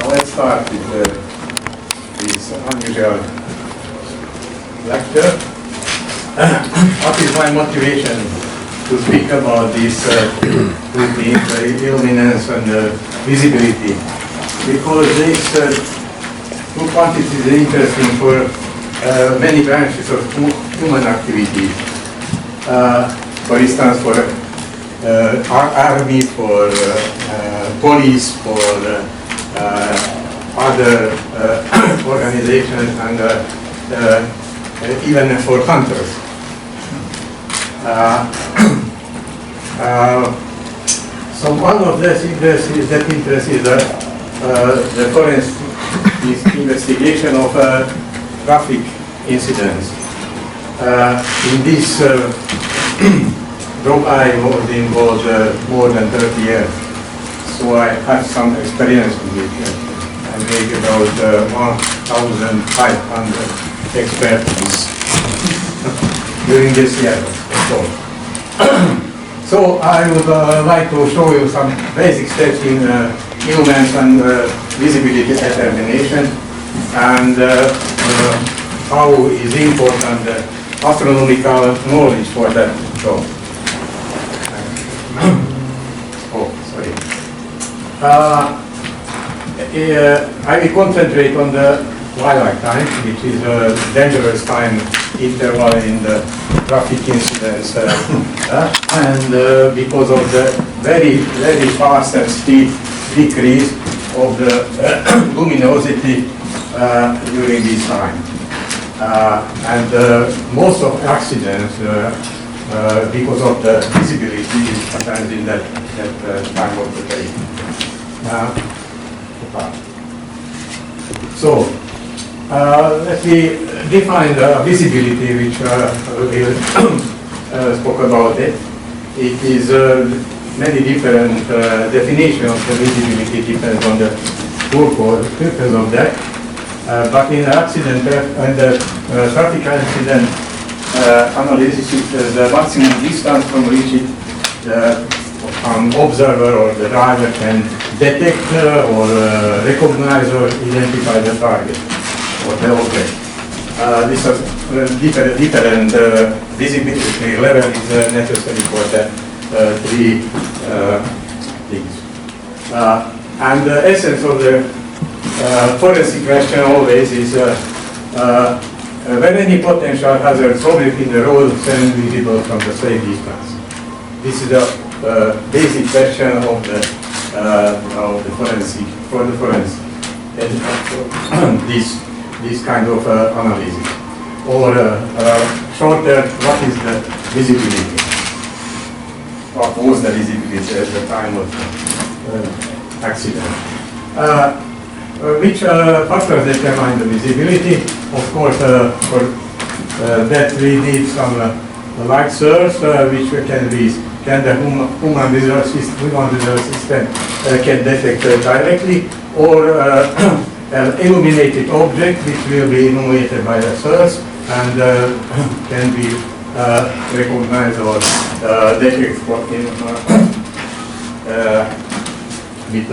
Let's start with this unusual lecture. What is my motivation to speak about this two things, illuminance and visibility? Because these two quantities are interesting for many branches of human activity. For instance, for army, for police, for other organizations, and even for hunters. So one of those interests is the forensic investigation of traffic incidents. In this job I was involved more than 30 years, so I have some experience with it. I made about 1,500 expertise during this year, of course. So I would like to show you some basic steps in illuminance and visibility determination, and how is important astronomical knowledge for that job. Oh, sorry. I will concentrate on the twilight time, which is a dangerous time interval in the traffic incidents, and because of the very, very fast and steep decrease of the luminosity during this time. And most of accidents, because of the visibility, happens in that time of the day. So, let me define the visibility, which we spoke about it. It is many different definitions of the visibility, depends on the purpose of that. But in accident and traffic accident analysis, it is the maximum distance from which an observer or the driver can detect or recognize or identify the target or the object. This is different visibility level is necessary for the three things. And the essence of the forensic question always is when any potential hazard object in the road is visible from the safe distance. This is the basic question of the forensic, for the forensic. This kind of analysis. Or shorter, what is the visibility? What was the visibility at the time of accident? Which factors determine the visibility? Of course, for that we need some light source, which can the human visual system can detect directly, or an illuminated object which will be illuminated by the source and can be recognized or detected with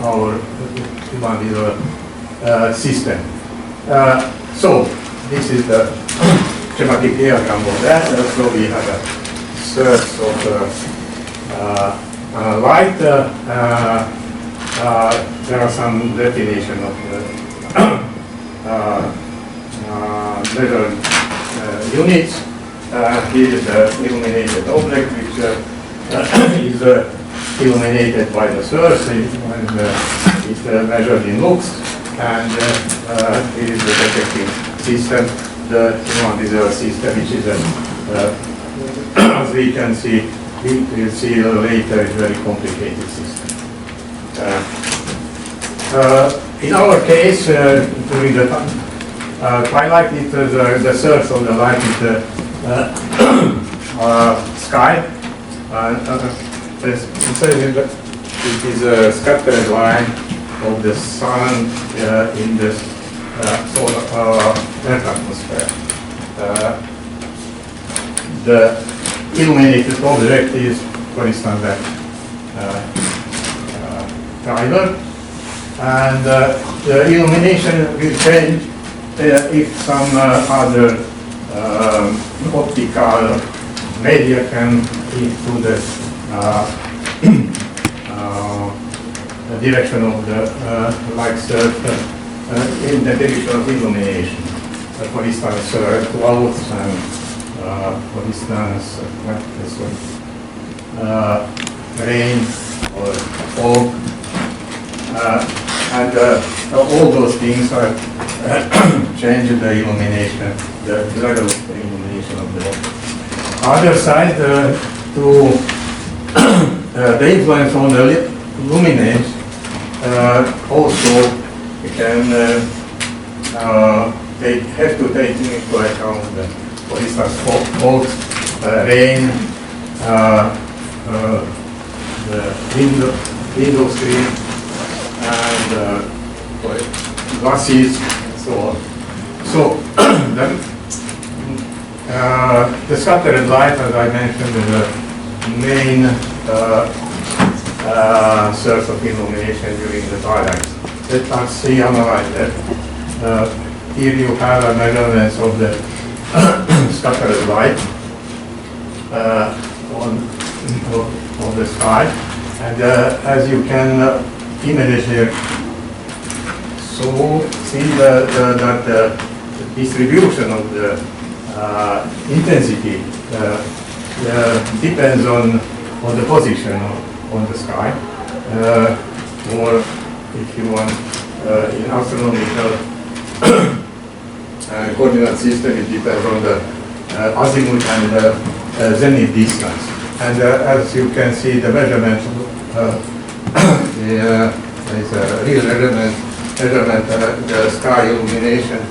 our human visual system. So this is the schematic diagram of that. So we have a source of light. There are some definition of the measured units. Here is the illuminated object, which is illuminated by the source, and it's measured in lux, and here is the detecting system, the human visual system, which is as we can see, we will see later, it's a very complicated system. In our case, during the twilight, it is the source of the light is the sky. It is a scattered line of the sun in the solar Earth atmosphere. The illuminated object is, for instance, that driver, And the illumination will change if some other optical media can into the direction of the light surface in the direction of illumination. For instance, clouds and for instance, this one, rain or fog, and all those things are changing the illumination, the level of the illumination of the object. Other side, to the influence on the luminance, also we can have to take into account, for instance, fog, rain, the window screen, and glasses, and so on. So the scattered light, as I mentioned, is the main source of illumination during the twilights. Let's see, analyze that. Here you have a measurement of the scattered light on the sky, and as you can image here, so see that the distribution of the intensity depends on the position on the sky, or if you want in astronomical coordinate system, it depends on the azimuth and zenith distance. And as you can see, the measurement is a real measurement, the sky illumination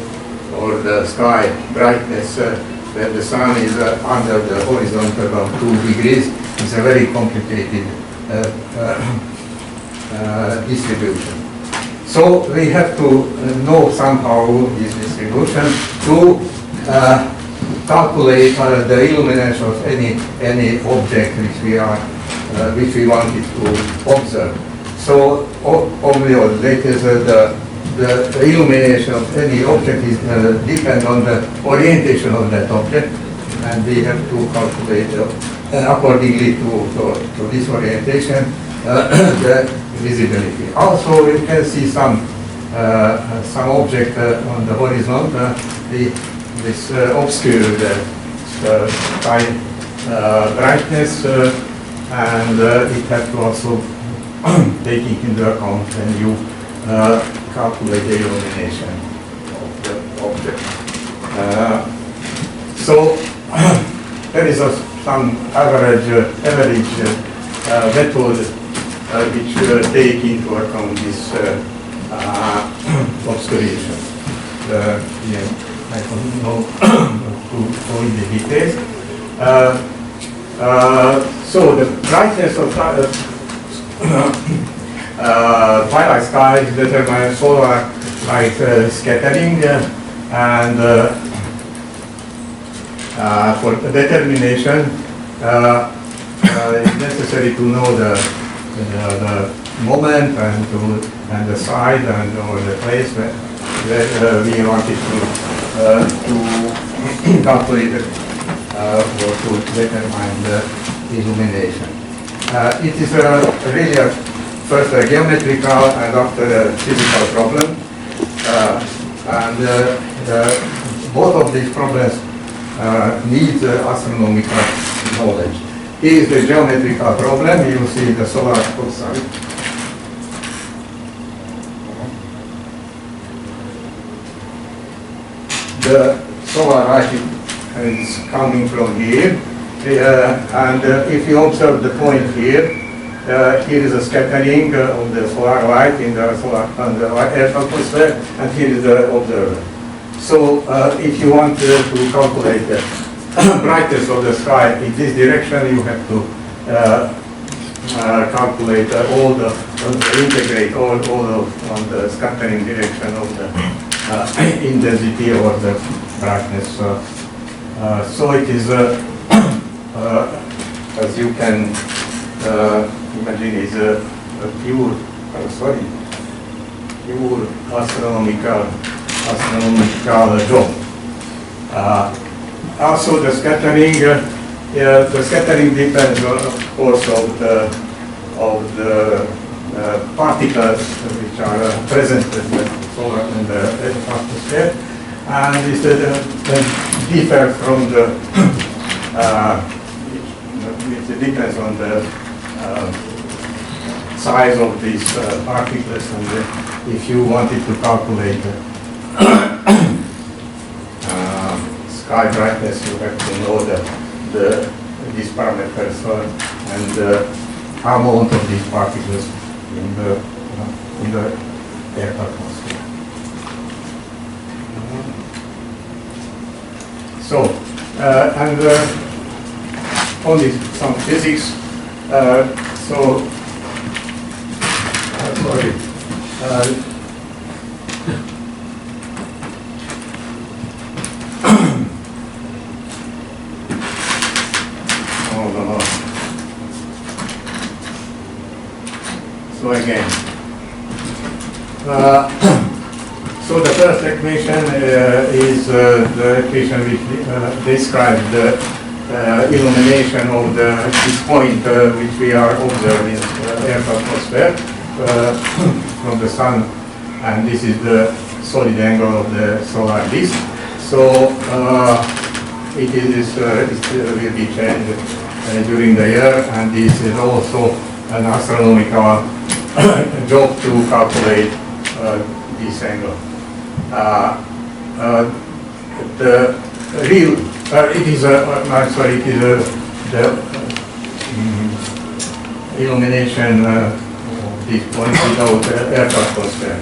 or the sky brightness when the sun is under the horizon about 2 degrees. It's a very complicated distribution. So we have to know somehow this distribution to calculate the illumination of any object which we wanted to observe. So only or later the illumination of any object is depend on the orientation of that object, and we have to calculate accordingly to this orientation the visibility. Also, you can see some object on the horizon. This obscure the sky brightness, and it has to also taking into account when you calculate the illumination of the object. So there is some average method which take into account this obscuration. I don't know to go in the details. So the brightness of twilight sky is determined solar light scattering, and for determination it's necessary to know the moment and the side or the place where we wanted to calculate it or to determine the illumination. It is really first a geometrical and after a physical problem, and both of these problems need astronomical knowledge. Here is the geometrical problem. You see the solar outside. The solar light is coming from here, and if you observe the point here, here is a scattering of the solar light in the Earth atmosphere, and here is the observer. So if you want to calculate the brightness of the sky in this direction, you have to calculate integrate all on the scattering direction of the intensity or the brightness. So it is, as you can imagine, is a pure, pure astronomical job. Also, the scattering depends, of course, of the particles which are present in the solar and the Earth atmosphere, and this differ from the it depends on the size of these particles, and if you wanted to calculate sky brightness, you have to know these parameters and the amount of these particles in the Earth atmosphere. So, and only some physics. Sorry. So again, so the first equation is the equation which describes the illumination of this point which we are observing in the Earth atmosphere from the sun, and this is the solid angle of the solar disk. So it will be changed during the year, and this is also an astronomical job to calculate this angle. The real it is the illumination of this point without the Earth atmosphere.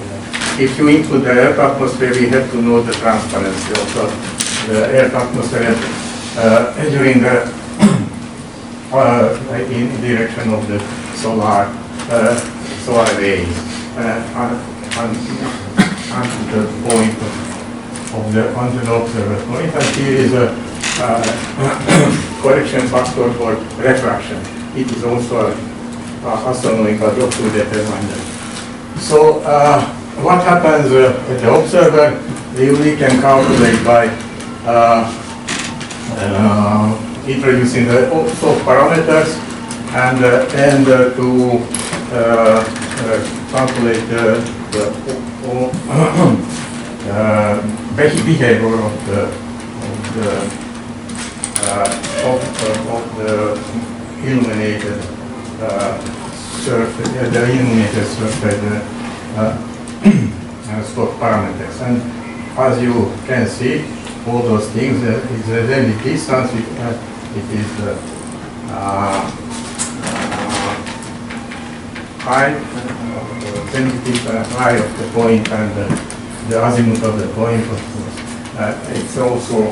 If you include the Earth atmosphere, we have to know the transparency of the Earth atmosphere during the in direction of the solar rays unto the point of the observer point. And here is a correction factor for refraction. It is also an astronomical job to determine that. So what happens at the observer, we can calculate by introducing the soft parameters and to calculate the behavior of the illuminated surface, soft parameters. And as you can see, all those things, it's a daily distance, it is height, sensitive height of the point, and the azimuth of the point, of course. It's also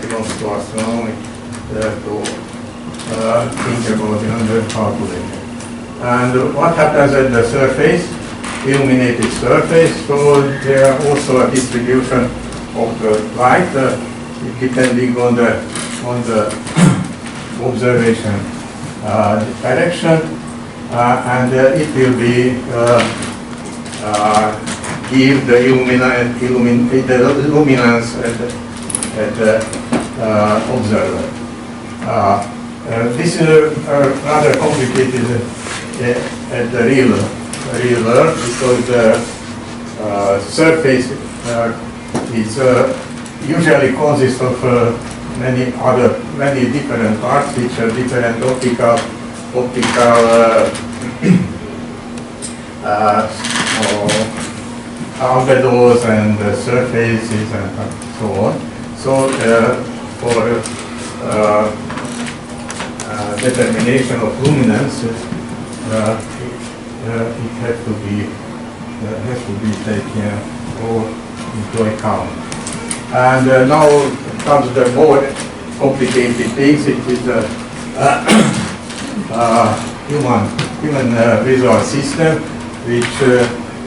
belongs to astronomy to think about the calculator. And what happens at the surface, illuminated surface, so there are also a distribution of the light depending on the observation direction, and it will be give the luminance at the observer. This is rather complicated at the real Earth, because the surface is usually consists of many different parts, which are different optical albedos and surfaces and so on. So for determination of luminance, it has to be taken into account. And now comes the more complicated things. It is the human visual system, which,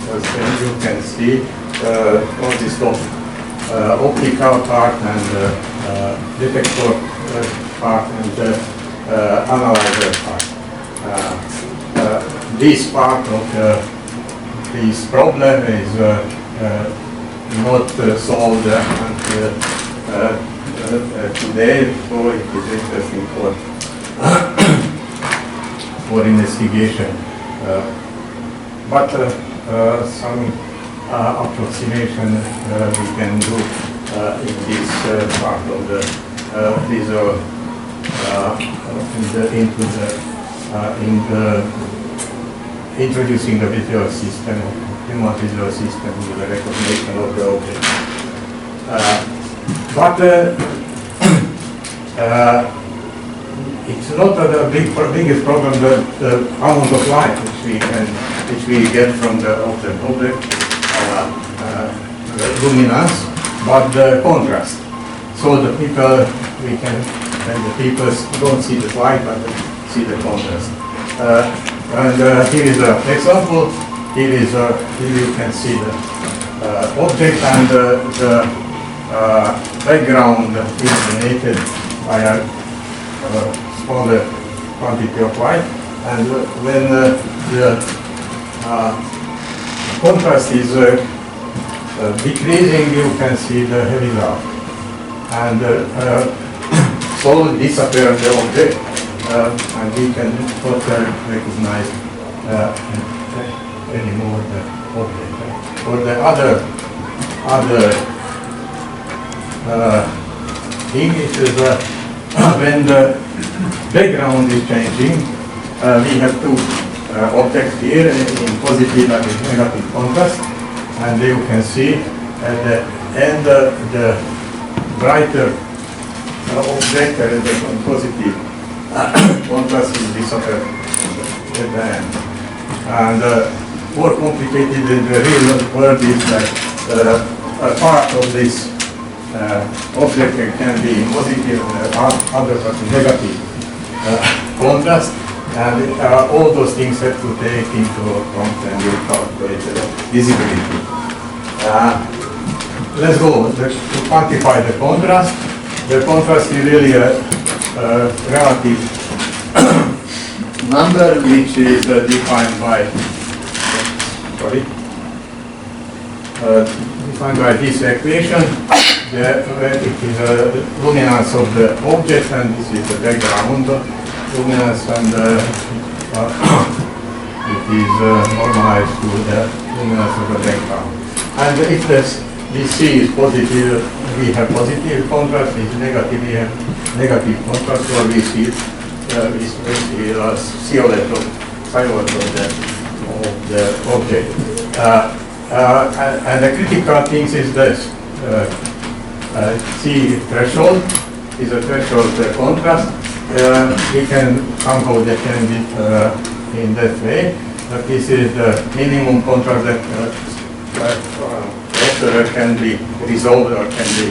as you can see, consists of optical part and detector part and analyzer part. This part of this problem is not solved until today, so it is interesting for investigation. But some approximation we can do in this part of the result in introducing the visual system, human visual system with the recognition of the object. But it's not the biggest problem the amount of light which we get from the object luminance, but the contrast. So the people don't see the light, but see the contrast. Here is an example. Here you can see the object and the background illuminated by a smaller quantity of light. And when the contrast is decreasing, you can see the result. And so disappear the object, and we can not recognize anymore the object. For the other thing, it is when the background is changing, we have two objects here in positive and negative contrast, and you can see at the end the brighter object and the positive contrast is disappeared at the end. And more complicated in the real world is that a part of this object can be positive and other part negative contrast, and all those things have to take into account and you calculate the visibility. Let's go to quantify the contrast. The contrast is really a relative number which is defined by this equation. It is a luminance of the object, and this is the background luminance, and it is normalized to the luminance of the background. And if this C is positive, we have positive contrast. If negative, we have negative contrast, or we see silhouette of the object. And the critical thing is this. C threshold is a threshold contrast. We can somehow define it in that way, but this is the minimum contrast that observer can be resolved or can be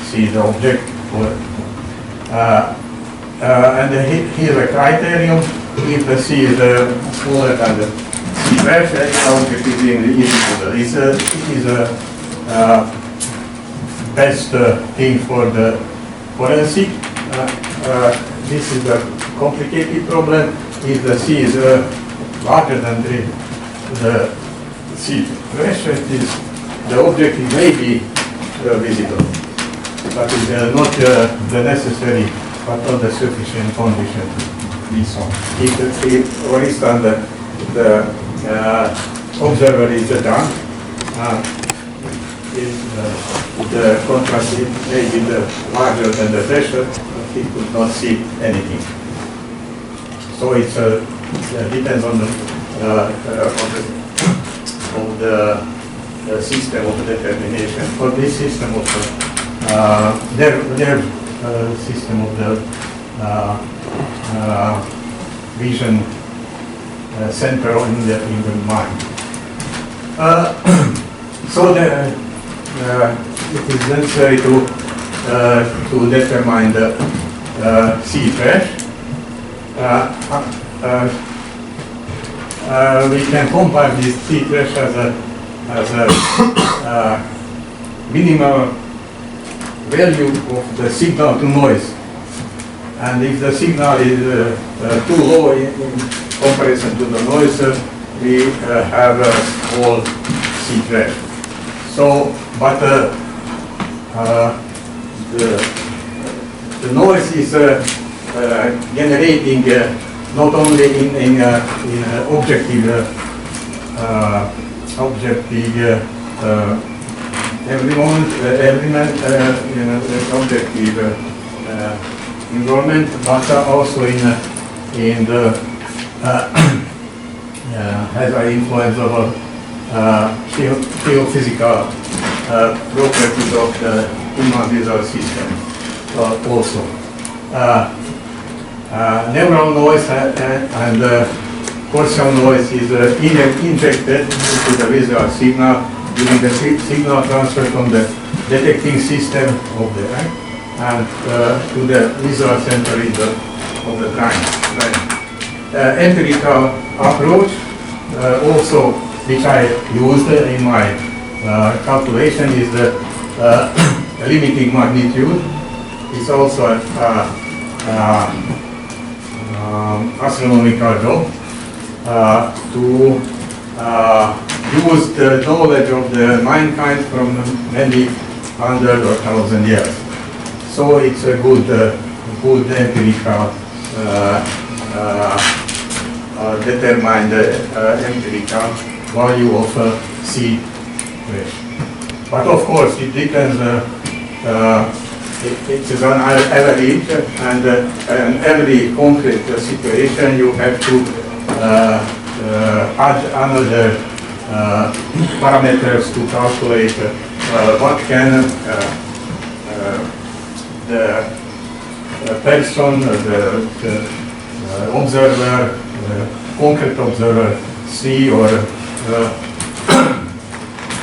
see the object. And here the criterion: if the C is smaller than the C dash, the object is invisible. It is a best thing for the forensic. This is a complicated problem. If the C is larger than the C threshold, the object may be visible, but it's not the necessary, but not the sufficient condition to be so. If for instance, the observer is done, the contrast may be larger than the threshold, but he could not see anything. So it depends on the system of determination. For this system of their system of the vision center in the mind. So it is necessary to determine the C thresh. We can compile this C thresh as a minimal value of the signal to noise. And if the signal is too low in comparison to the noise, we have a small seed trash. So, but the noise is generating not only in objective objective environment, but also in the has an influence of geophysical properties of the human visual system also. Neural noise and Gaussian noise is injected into the visual signal during the signal transfer from the detecting system of the eye and to the visual center of the brain. Empirical approach also, which I used in my calculation, is the limiting magnitude. It's also astronomical job to use the knowledge of the mankind from many hundred or thousand years. So it's a good empirical determined empirical value of seed trash. But of course it depends, it is an average, and in every concrete situation you have to add another parameters to calculate what can the person, the observer, concrete observer see or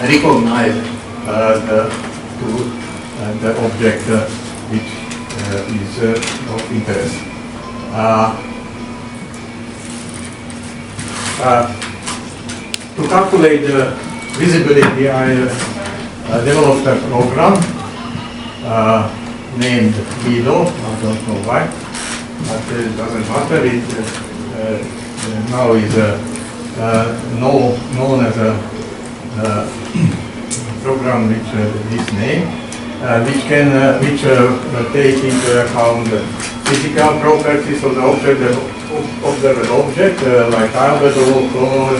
recognize the object which is of interest. To calculate the visibility, I developed a program named Lido. I don't know why, but it doesn't matter. It now is known as a program which this name, which can take into account the physical properties of the object, the observed object, like albedo, color,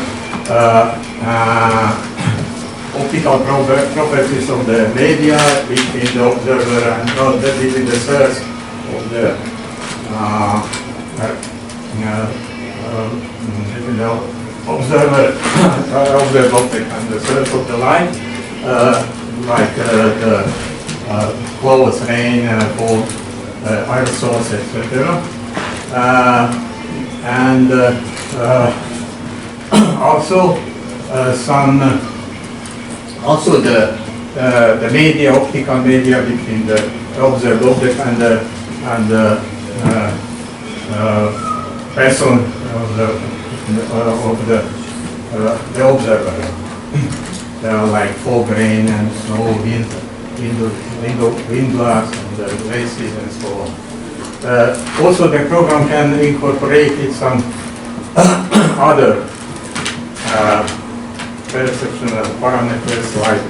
optical properties of the media between the observer and between the source of the observer observed object and the source of the light, like the clouds, rain, fog, aerosols, etc. And also the media, optical media between the observed object and the person of the observer. There are like fog, rain, and snow, wind blast, and the races, and so on. Also, the program can incorporate some other perceptual parameters like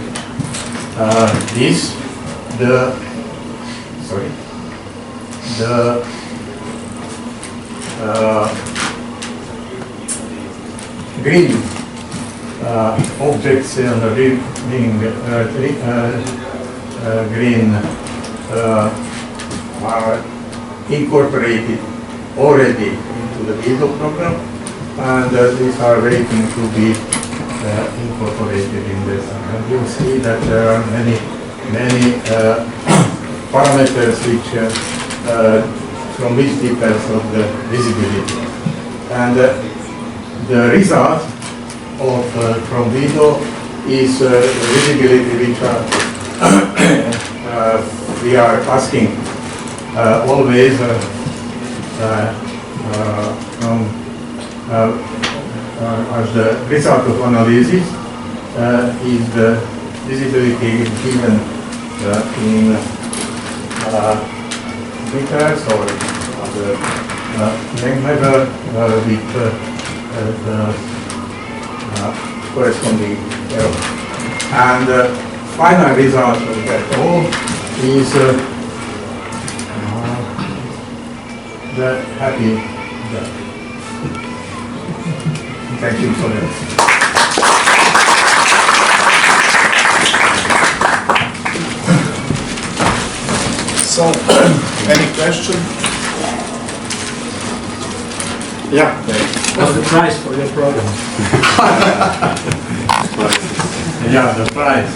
this, the green objects in the green are incorporated already into the Lido program, and these are waiting to be incorporated in this. And you'll see that there are many parameters which from which depends on the visibility. And the result of from Lido is visibility which we are asking always as the result of analysis is the visibility given in meters or the measure with the corresponding error. And final result of that all is the happy death. Thank you so much. So, any question? Yeah. What's the price for your program? Yeah, the price.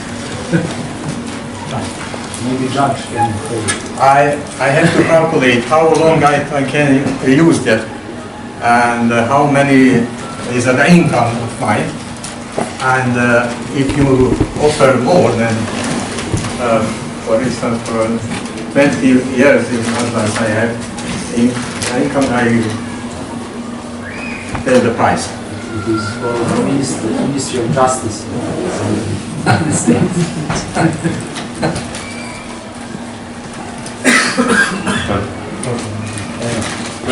Maybe judge can pay. I have to calculate how long I can use that and how many is the income of mine. And if you offer more than, for instance, for 20 years in advance I have income, I tell the price. It is for the Ministry of Justice. Understand?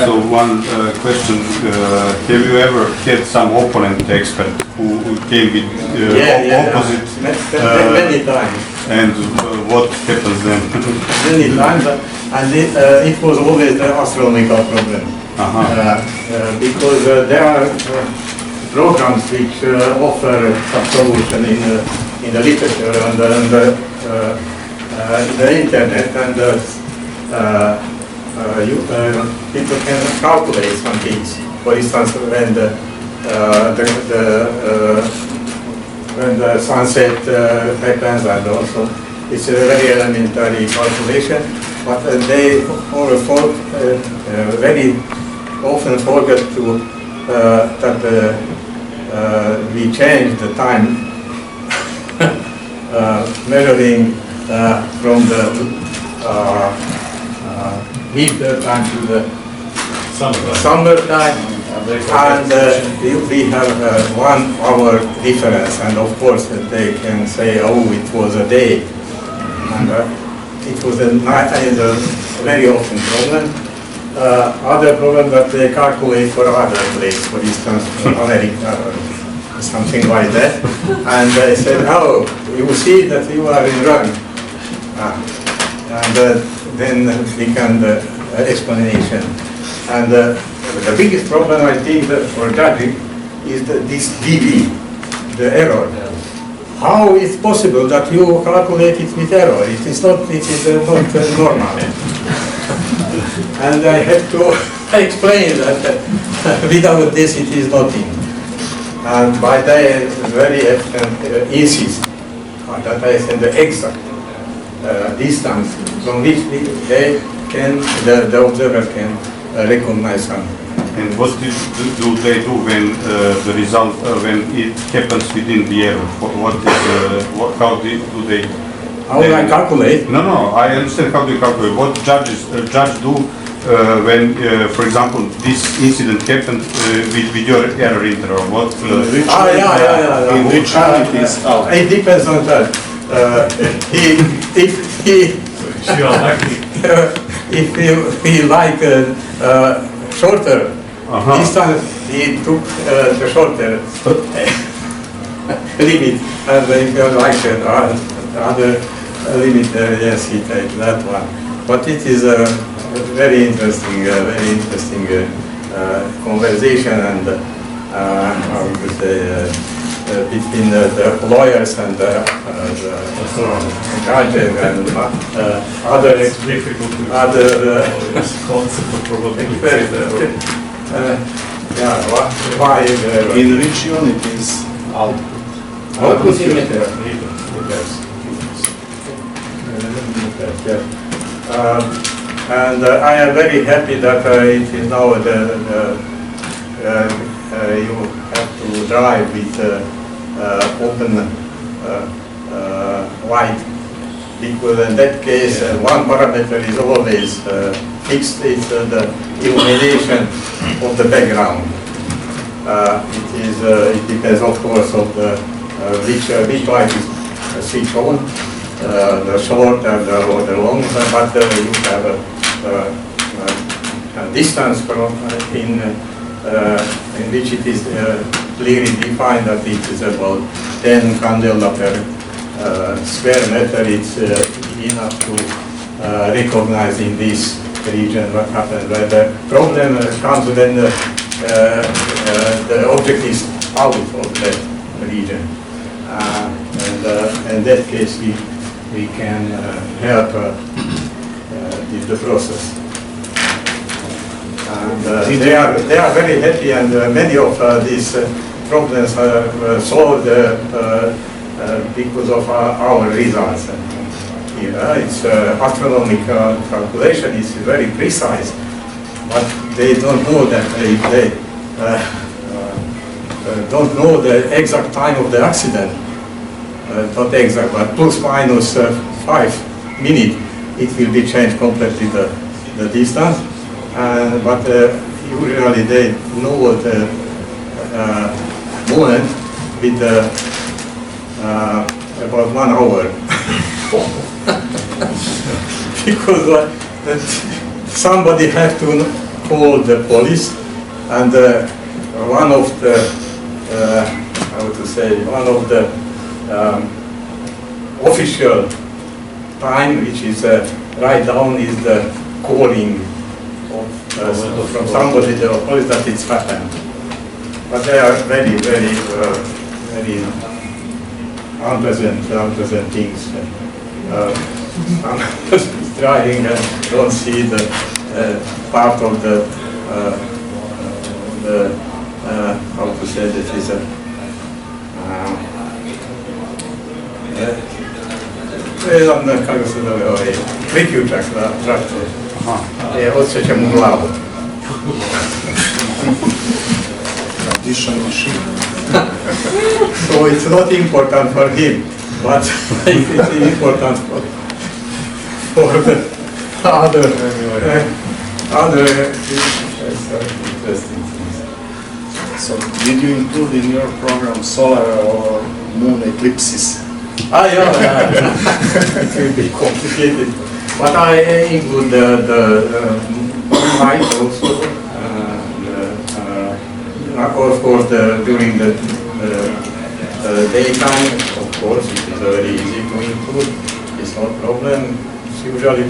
So one question, have you ever had some opponent expert who came with opposite? Many times. And what happens then? Many times, and it was always an astronomical problem. Because there are programs which offer some solution in the literature and in the internet, and people can calculate some things. For instance, when the sunset happens, and also it's a very elementary calculation, but they very often forget to that we change the time measuring from the winter time to the summer time, and we have 1 hour difference, and of course they can say, oh, it was a day, and it was a night, is a very often problem. Other problem that they calculate for other place, for instance, America, something like that, and they said, oh, you see that you are in wrong, and then become the explanation. And the biggest problem, I think, for judging is this DV, the error. How is it possible that you calculate it with error? It is not normal. And I have to explain that without this it is nothing. And by they very often insist that I send the exact distance from which the observer can recognize something. And what do they do when the result, when it happens within the error? How do they? How do I calculate? No, I understand how do you calculate. What judge do when, for example, this incident happened with your error interval? What? In which unit is out? It depends on that. If he like shorter distance, he took the shorter limit, and if you like other limit, yes, he takes that one. But it is a very interesting conversation, and how we could say between the lawyers and the judges and other concept of probability. why In which unit is output? output is and I am very happy that it is now you have to drive with open light, because in that case one parameter is always fixed. It's the illumination of the background. It depends, of course, of the which light is switched on, the short and the long, but you have a distance from in which it is clearly defined that it is about 10 candela per square meter. It's enough to recognize in this region what happened. But the problem comes when the object is out of that region. And in that case, we can help with the process. And they are very happy, and many of these problems are solved because of our results. It's astronomical calculation is very precise, but they don't know that they don't know the exact time of the accident. Not exact, but plus minus 5 minutes, it will be changed completely the distance. But usually they know the moment with about 1 hour. Because somebody had to call the police, and one of the official time, which is right down, is the calling of from somebody to the police that it's happened. But they are very, very, very unpleasant things. I'm trying and don't see the part of the how to say that is a priključak na traktor. Odsjećam u glavu. So it's not important for him, but it's important for the other interesting things. So did you include in your program solar or moon eclipses? Yeah. It will be complicated. But I include the light also. Of course, during the daytime, of course, it is very easy to include. It's not problem. It's usually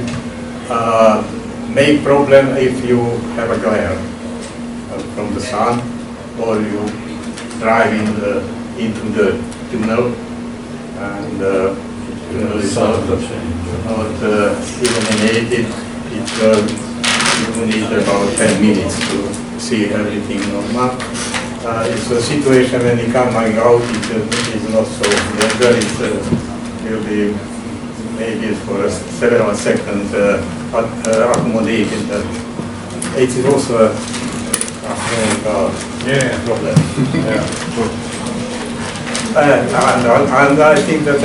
make problem if you have a glare from the sun, or you drive into the tunnel, and tunnel is not illuminated. You need about 10 minutes to see everything normal. It's a situation when you come and out, it is not so danger. It will be maybe for several seconds accommodated. It is also a problem. And I think that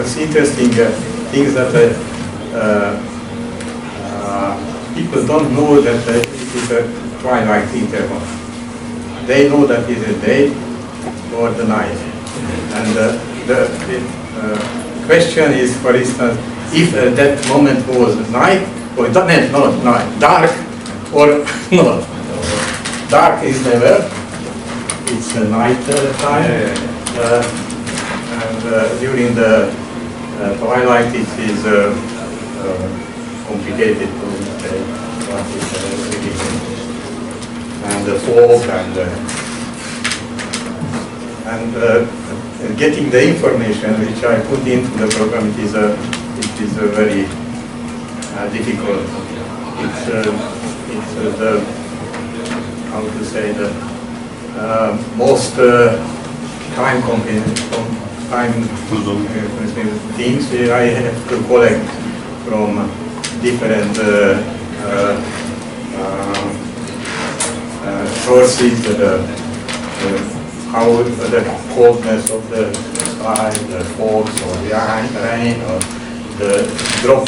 it's interesting things that people don't know that it is a twilight interval. They know that it is a day or the night. And the question is, for instance, if that moment was night, or not night, dark or not. Dark is never, it's a night time. And during the twilight it is complicated to say what is really. And the fog and getting the information which I put into the program, it is a very difficult. It's the how to say the most time-consuming things I have to collect from different sources, how the coldness of the sky, the fog or the rain, or the drop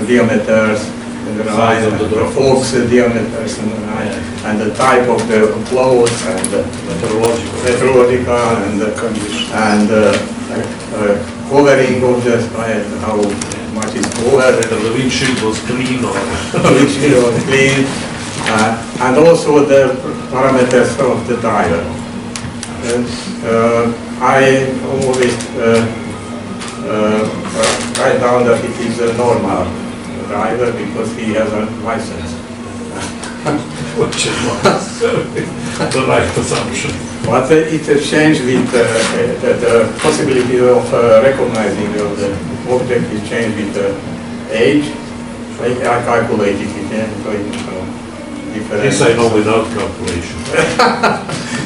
diameters, and the fog's diameters, and the type of the clothes, and the meteorological, and the condition, and coloring of the sky, and how much is Whether the windshield was clean or... which was clean, and also the parameters of the driver. I always write down that it is a normal driver because he has a license. Which is not necessarily the right assumption. But it changed with the possibility of recognizing of the object is changed with the age. I calculated it going from different. This I know without calculation.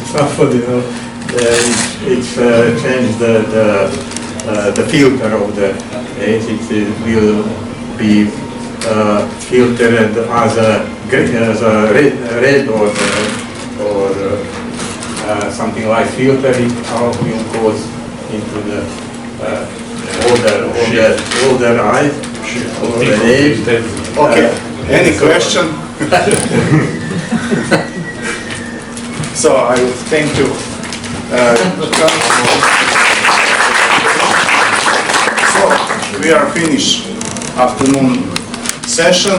Somebody know. It's changed the filter of the age. It will be filtered as a red or something like filter. It will goes into the older eye, older age. Okay, any question? So I thank you. So we are finished afternoon session.